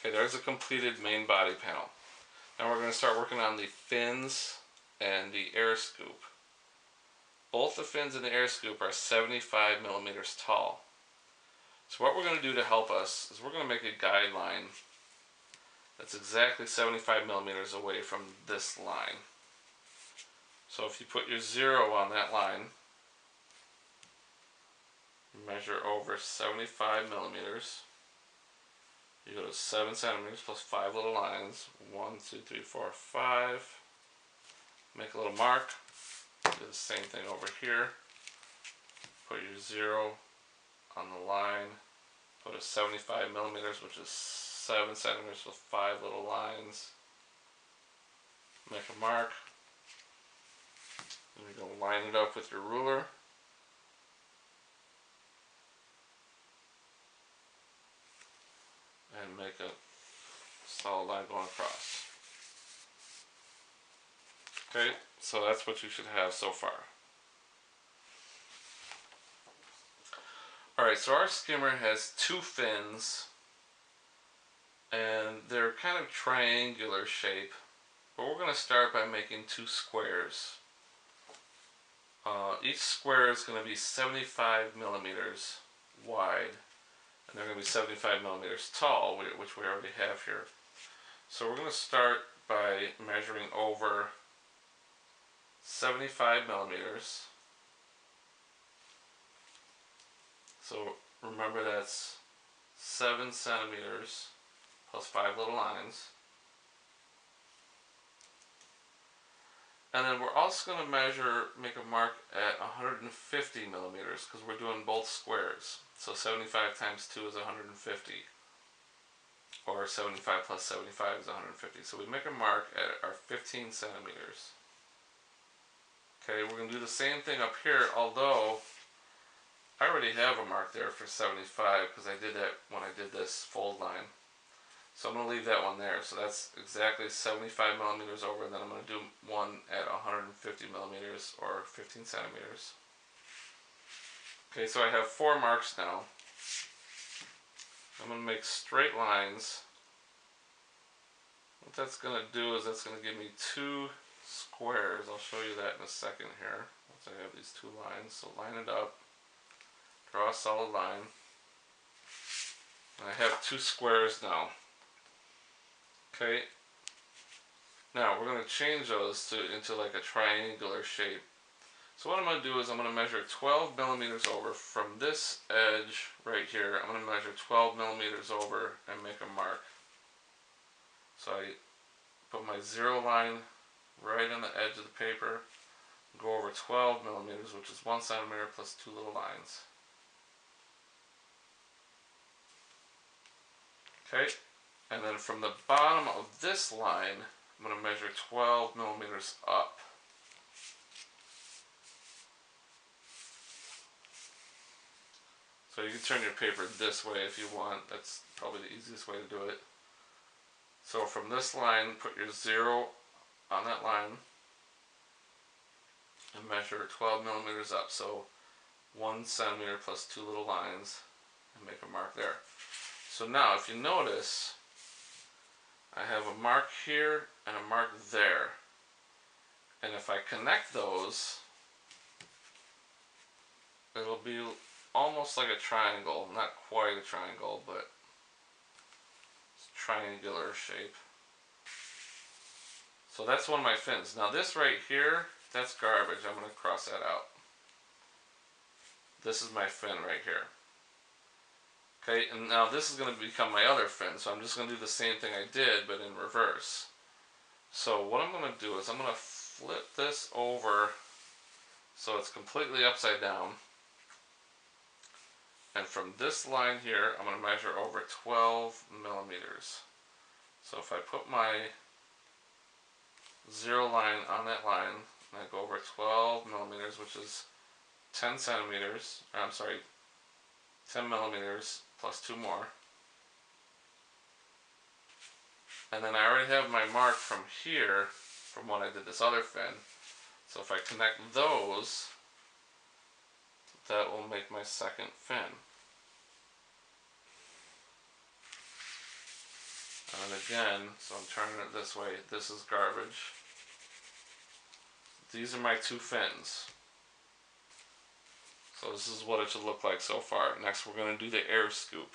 Okay, there's a completed main body panel. Now we're going to start working on the fins and the air scoop. Both the fins and the air scoop are 75 millimeters tall. So what we're going to do to help us is we're going to make a guideline that's exactly 75 millimeters away from this line. So if you put your 0 on that line, measure over 75 millimeters, you go to 7 centimeters plus 5 little lines, 1, 2, 3, 4, 5, make a little mark, do the same thing over here, put your 0 on the line, go to 75 millimeters, which is 7 centimeters with 5 little lines, make a mark, and you're going to line it up with your ruler. And make a solid line going across. Okay, so that's what you should have so far. Alright, so our skimmer has 2 fins, and they're kind of triangular shape, but we're going to start by making 2 squares. Each square is going to be 75 millimeters wide, and they're going to be 75 millimeters tall, which we already have here. So we're going to start by measuring over 75 millimeters. So remember, that's 7 centimeters plus 5 little lines. And then we're also going to make a mark at 150 millimeters because we're doing both squares. So 75 times 2 is 150. Or 75 plus 75 is 150. So we make a mark at our 15 centimeters. Okay, we're going to do the same thing up here, although I already have a mark there for 75 because I did that when I did this fold line. So I'm going to leave that one there. So that's exactly 75 millimeters over, and then I'm going to do one at 150 millimeters or 15 centimeters. Okay, so I have 4 marks now. I'm going to make straight lines. What that's going to do is that's going to give me 2 squares. I'll show you that in a second here. Once I have these 2 lines. So line it up. Draw a solid line. And I have 2 squares now. Okay. Now we're going to change those into like a triangular shape. So what I'm going to do is I'm going to measure 12 millimeters over from this edge right here. I'm going to measure 12 millimeters over and make a mark. So I put my 0 line right on the edge of the paper, go over 12 millimeters, which is 1 centimeter plus 2 little lines. Okay, and then from the bottom of this line, I'm going to measure 12 millimeters up. So you can turn your paper this way if you want. That's probably the easiest way to do it. So from this line, put your 0 on that line and measure 12 millimeters up. So 1 centimeter plus 2 little lines, and make a mark there. So now if you notice, I have a mark here and a mark there. And if I connect those, it'll be almost like a triangle. Not quite a triangle, but it's triangular shape. So that's one of my fins. Now this right here, that's garbage. I'm going to cross that out. This is my fin right here. Okay, and now this is going to become my other fin, so I'm just going to do the same thing I did, but in reverse. So what I'm going to do is I'm going to flip this over so it's completely upside down. And from this line here, I'm going to measure over 12 millimeters. So if I put my 0 line on that line, and I go over 12 millimeters, which is 10 centimeters, or I'm sorry, 10 millimeters plus 2 more. And then I already have my mark from here, from when I did this other fin. So if I connect those, that will make my second fin. And again, so I'm turning it this way. This is garbage. These are my two fins. So this is what it should look like so far. Next we're going to do the air scoop.